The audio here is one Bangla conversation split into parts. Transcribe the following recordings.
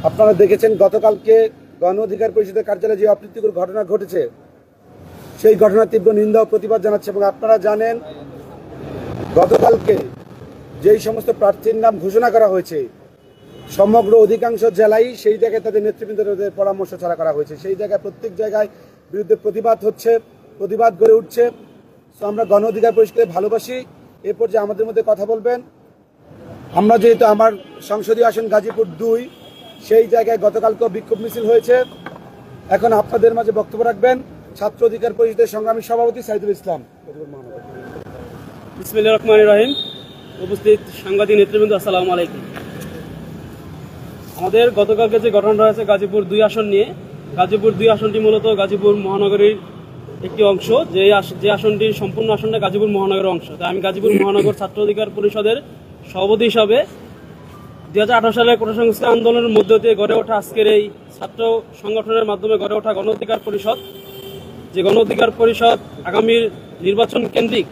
আপনারা দেখেছেন গতকালকে গণ অধিকার পরিষদের কার্যালয়ে যে অপ্রীতিকর ঘটনা ঘটেছে, সেই ঘটনার তীব্র নিন্দা ও প্রতিবাদ জানাচ্ছে। এবং আপনারা জানেন গতকালকে যেই সমস্ত প্রার্থীর নাম ঘোষণা করা হয়েছে, সমগ্র অধিকাংশ জেলায় সেই জায়গায় তাদের নেতৃবৃন্দদের পরামর্শ ছাড়া করা হয়েছে। সেই জায়গায় প্রত্যেক জায়গায় বিরুদ্ধে প্রতিবাদ হচ্ছে, প্রতিবাদ গড়ে উঠছে। তো আমরা গণ অধিকার পরিষদকে ভালোবাসি। এরপর যে আমাদের মধ্যে কথা বলবেন, আমরা যেহেতু আমার সংসদীয় আসন গাজীপুর 2, সেই জায়গায় গতকালকেও বিক্ষোভ মিছিল হয়েছে। এখন আপনাদের মাঝে বক্তব্য রাখবেন ছাত্র অধিকার পরিষদের সংগ্রামী সভাপতি সাইদুল ইসলাম। বিসমিল্লাহির রহমানির রহিম। উপস্থিত সাংবাদিক নেতৃবৃন্দ, আসসালামু আলাইকুম। আমাদের গতকালকে যে ঘটনা হয়েছে গাজীপুর 2 আসন নিয়ে, গাজীপুর 2 আসনটি মূলত গাজীপুর মহানগরীর একটি অংশ। যে আসনটি সম্পূর্ণ আসনটা গাজীপুর মহানগরের অংশ। তাই আমি গাজীপুর মহানগর ছাত্র অধিকার পরিষদের সভাপতি হিসাবে 2018 সালে কোটা সংস্কার আন্দোলনের মধ্য দিয়ে গড়ে ওঠা আজকের এই ছাত্র সংগঠনের মাধ্যমে গড়ে ওঠা গণ অধিকার পরিষদ, যে গণ অধিকার পরিষদ আগামীর নির্বাচন কেন্দ্রিক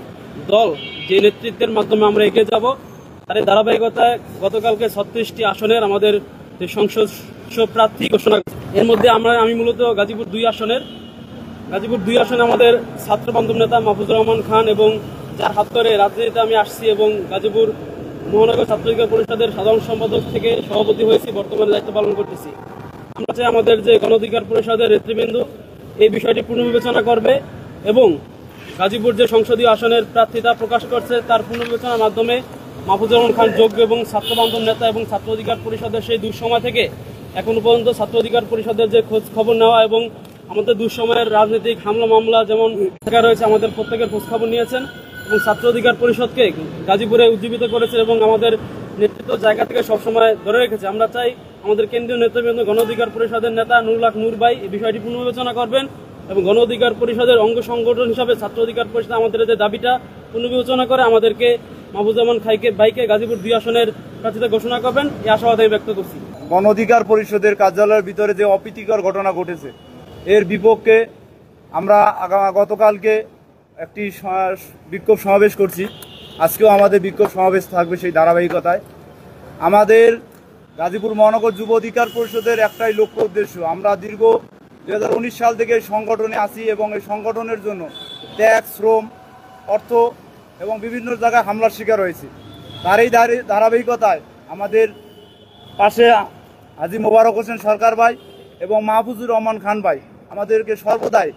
দল, যে নেতৃত্বের মাধ্যমে আমরা এগিয়ে যাব, তার এই ধারাবাহিকতায় গতকালকে 36টি আসনের আমাদের যে সংসদ প্রার্থী ঘোষণা। এর মধ্যে আমি মূলত গাজীপুর 2 আসনে আমাদের ছাত্র বান্ধব নেতা মাহফুজুর রহমান খান, এবং যার হাত ধরে রাজনীতিতে আমি আসছি এবং গাজীপুর মহানগর ছাত্র অধিকার পরিষদের সাধারণ সম্পাদক থেকে সভাপতি হয়েছি, বর্তমানে দায়িত্ব পালন করতেছি। আমরা চাই আমাদের যে গণ অধিকার পরিষদের নেতৃবৃন্দ এই বিষয়টি পুনর্বিবেচনা করবে এবং গাজীপুর যে সংসদীয় আসনের প্রার্থীতা প্রকাশ করছে তার পুনর্বিবেচনার মাধ্যমে মাহফুজুর রহমান খান যোগ্য এবং ছাত্র বান্ধব নেতা, এবং ছাত্র অধিকার পরিষদের সেই দুঃসময় থেকে এখনো পর্যন্ত ছাত্র অধিকার পরিষদের যে খোঁজ খবর নেওয়া এবং আমাদের দুঃসময়ের রাজনৈতিক হামলা মামলা যেমন রয়েছে, আমাদের প্রত্যেকের খোঁজ খবর নিয়েছেন এবং ছাত্র অধিকার পরিষদকে গাজীপুরে উজ্জীবিত করেছে এবং আমাদের নেতৃত্ব জায়গা থেকে সবসময় ধরে রেখেছে। আমরা চাই আমাদের কেন্দ্রীয় নেতৃবৃন্দ গণ অধিকার পরিষদের নেতা নুরুল হক নূর ভাই এই বিষয়টি পুনর্বিবেচনা করবেন এবং গণ অধিকার পরিষদের অঙ্গ সংগঠন হিসাবে ছাত্র অধিকার পরিষদ আমাদের যে দাবিটা পুনর্বিবেচনা করে আমাদেরকে মাহফুজুর রহমান ভাইকে গাজীপুর 2 আসনের প্রার্থীতা ঘোষণা করবেন, এই আশাবাদ আমি ব্যক্ত করছি। গণ অধিকার পরিষদের কার্যালয়ের ভিতরে যে অপ্রীতিকর ঘটনা ঘটেছে, এর বিপক্ষে আমরা গতকালকে একটি বিক্ষোভ সমাবেশ করছি। আজকেও আমাদের বিক্ষোভ সমাবেশ থাকবে সেই ধারাবাহিকতায়। আমাদের গাজীপুর মহানগর যুব অধিকার পরিষদের একটাই লক্ষ্য উদ্দেশ্য, আমরা দীর্ঘ 2019 সাল থেকে এই সংগঠনে আছি এবং এই সংগঠনের জন্য ট্যাক্স, শ্রম, অর্থ এবং বিভিন্ন জায়গায় হামলার শিকার হয়েছি। তার এই ধারাবাহিকতায় আমাদের পাশে হাজী মোবারক হোসেন সরকার ভাই এবং মাহফুজুর রহমান খান ভাই আমাদেরকে সর্বদাই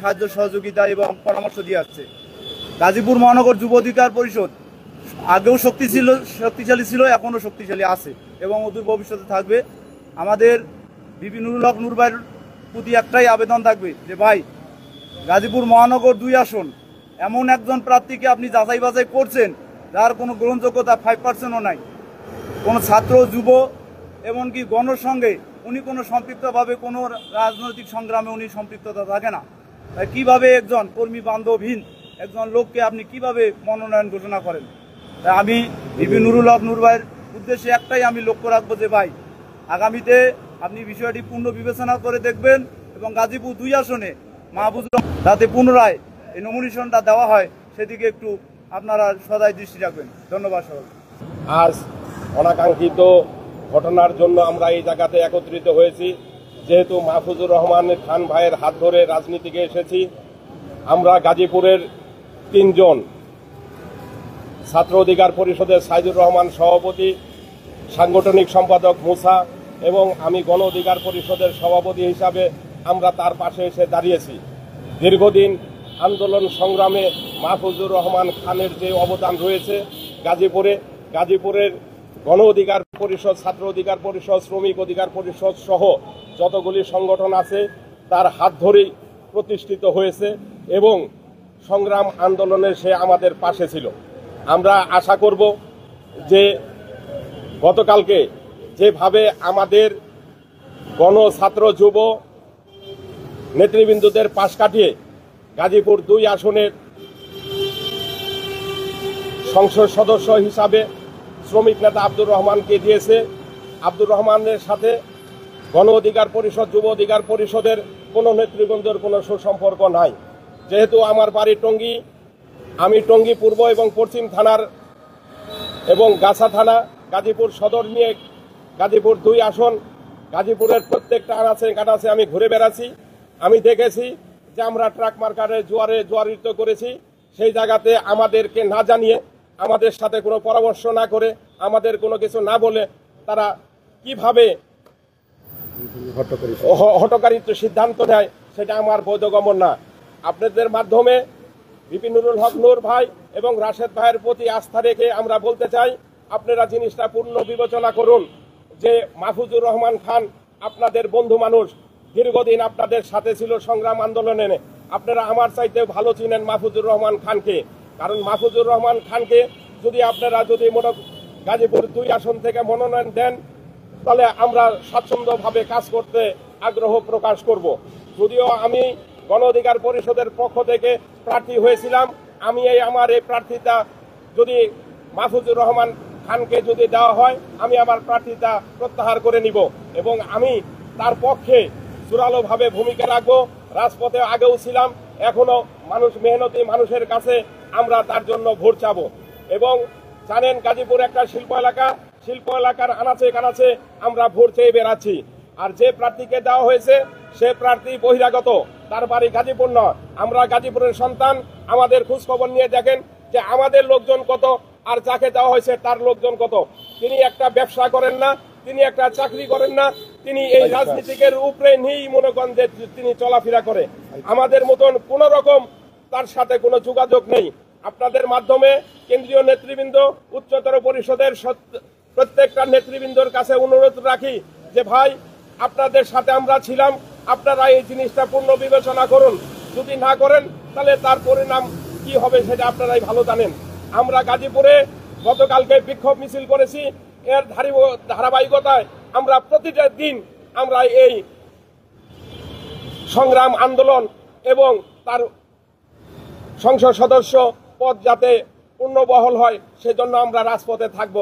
সাহায্য সহযোগিতা এবং পরামর্শ দিয়ে আসছে। গাজীপুর মহানগর যুব অধিকার পরিষদ আগেও শক্তিশালী ছিল, এখনও শক্তিশালী আছে এবং অদূর ভবিষ্যতে থাকবে। আমাদের বিপি নুরুল হক নূর ভাইয়ের প্রতি একটাই আবেদন থাকবে যে ভাই, গাজীপুর মহানগর 2 আসন এমন একজন প্রার্থীকে আপনি যাচাই বাছাই করছেন যার কোনো গ্রহণযোগ্যতা 5%ও নাই। কোনো ছাত্র, যুব এমনকি গণর সঙ্গে উনি কোনো সম্পৃক্তভাবে কোনো রাজনৈতিক সংগ্রামে উনি সম্পৃক্ততা থাকে না। তাই কীভাবে একজন কর্মী বান্ধবহীন একজন লোককে আপনি কিভাবে মনোনয়ন ঘোষণা করেন? তাই আমি বিপি নুরুল হক নূর ভাইয়ের উদ্দেশ্যে একটাই আমি লক্ষ্য রাখবো যে ভাই, আগামীতে আপনি বিষয়টি পূর্ণ বিবেচনা করে দেখবেন এবং গাজীপুর 2 আসনে মাহফুজুর যাতে পুনরায় এই নমিনেশনটা দেওয়া হয় সেদিকে একটু আপনারা সদাই দৃষ্টি রাখবেন। ধন্যবাদ সবাই। আজ অনাকাঙ্ক্ষিত ঘটনার জন্য আমরা এই জায়গাতে একত্রিত হয়েছি। যেহেতু মাহফুজুর রহমান খান ভাইয়ের হাত ধরে রাজনীতিকে এসেছি, আমরা গাজীপুরের 3 জন ছাত্র অধিকার পরিষদের সাইদুর রহমান সভাপতি, সাংগঠনিক সম্পাদক মুসা এবং আমি গণ অধিকার পরিষদের সভাপতি হিসাবে আমরা তার পাশে এসে দাঁড়িয়েছি। দীর্ঘদিন আন্দোলন সংগ্রামে মাহফুজুর রহমান খানের যে অবদান রয়েছে গাজীপুরের গণ অধিকার পরিষদ, ছাত্র অধিকার পরিষদ, শ্রমিক অধিকার পরিষদ সহ যতগুলি সংগঠন আছে তার হাত ধরেই প্রতিষ্ঠিত হয়েছে এবং সংগ্রাম আন্দোলনে সে আমাদের পাশে ছিল। আমরা আশা করব যে গতকালকে যেভাবে আমাদের গণ, ছাত্র, যুব নেতৃবৃন্দদের পাশ কাটিয়ে গাজীপুর 2 আসনের সংসদ সদস্য হিসাবে শ্রমিক নেতা আব্দুর রহমানকে দিয়েছে, আব্দুর রহমানের সাথে গণ অধিকার পরিষদ, যুব অধিকার পরিষদের কোনো নেতৃবৃন্দের কোনো সুসম্পর্ক নাই। যেহেতু আমার বাড়ি টঙ্গী, আমি টঙ্গী পূর্ব এবং পশ্চিম থানার এবং গাছা থানা, গাজীপুর সদর নিয়ে গাজীপুর 2 আসন গাজীপুরের প্রত্যেকটা আনাচে কানাচে আমি ঘুরে বেড়াচ্ছি, আমি দেখেছি যে আমরা ট্রাক মার্কারে জোয়ারিত করেছি। সেই জায়গাতে আমাদেরকে না জানিয়ে, আমাদের সাথে কোনো পরামর্শ না করে, আমাদের কোনো কিছু না বলে তারা কিভাবে হঠকারিত্ব সিদ্ধান্ত নেয়, সেটা আমার বোধগম্য না। আপনাদের মাধ্যমে বিপিনুরুল হক নূর ভাই এবং রাশেদ ভাইয়ের প্রতি আস্থা রেখে আমরা বলতে চাই, আপনারা জিনিসটা পূর্ণ বিবেচনা করুন যে মাহফুজুর রহমান খান আপনাদের বন্ধু মানুষ, দীর্ঘদিন আপনাদের সাথে ছিল সংগ্রাম আন্দোলনে। আপনারা আমার চাইতে ভালো চিনেন মাহফুজুর রহমান খানকে, কারণ মাহফুজুর রহমান খানকে যদি আপনারা গাজীপুর 2 আসন থেকে মনোনয়ন দেন, তাহলে আমরা স্বাচ্ছন্দ্যভাবে কাজ করতে আগ্রহ প্রকাশ করব। যদিও আমি গণ অধিকার পরিষদের পক্ষ থেকে প্রার্থী হয়েছিলাম, আমি আমার এই প্রার্থিতা যদি মাহফুজুর রহমান খানকে যদি দেওয়া হয়, আমি আমার প্রার্থিতা প্রত্যাহার করে নিব এবং আমি তার পক্ষে জোরালোভাবে ভূমিকা রাখবো। রাজপথে আগেও ছিলাম, এখনো মেহনতি মানুষের কাছে আমরা তার জন্য ভোট চাবো। এবং জানেন গাজীপুর একটা শিল্প এলাকার আনাচে কানাচে আমরা ভোট চেয়ে বেড়াচ্ছি। আর যে প্রার্থীকে দেওয়া হয়েছে সে প্রার্থী বহিরাগত, তার বাড়ি গাজীপুর নয়। আমরা গাজীপুরের সন্তান, আমাদের খোঁজ খবর নিয়ে দেখেন যে আমাদের লোকজন কত আর যাকে দেওয়া হয়েছে তার লোকজন কত। তিনি একটা ব্যবসা করেন না, তিনি একটা চাকরি করেন না, তিনি এই রাজনীতিকের উপরে নিয়েই মনে করেন যে তিনি চলাফেরা করে। আমাদের মতন কোন রকম তার সাথে কোনো যোগাযোগ নেই। আপনাদের মাধ্যমে কেন্দ্রীয় নেতৃবৃন্দ, উচ্চতর পরিষদের প্রত্যেকটা নেতৃবৃন্দর কাছে অনুরোধ রাখি যে ভাই, আপনাদের সাথে আমরা ছিলাম, আপনারা এই জিনিসটা পূর্ণ বিবেচনা করুন। যদি না করেন তাহলে তার পরিণাম কি হবে সেটা আপনারাই ভালো জানেন। আমরা গাজীপুরে গতকালকে বিক্ষোভ মিছিল করেছি, এর ধারাবাহিকতায় আমরা প্রতিটা দিন আমরা এই সংগ্রাম আন্দোলন এবং তার সংসদ সদস্য পদ যাতে পূর্ণবহাল হয় সেজন্য আমরা রাজপথে থাকব।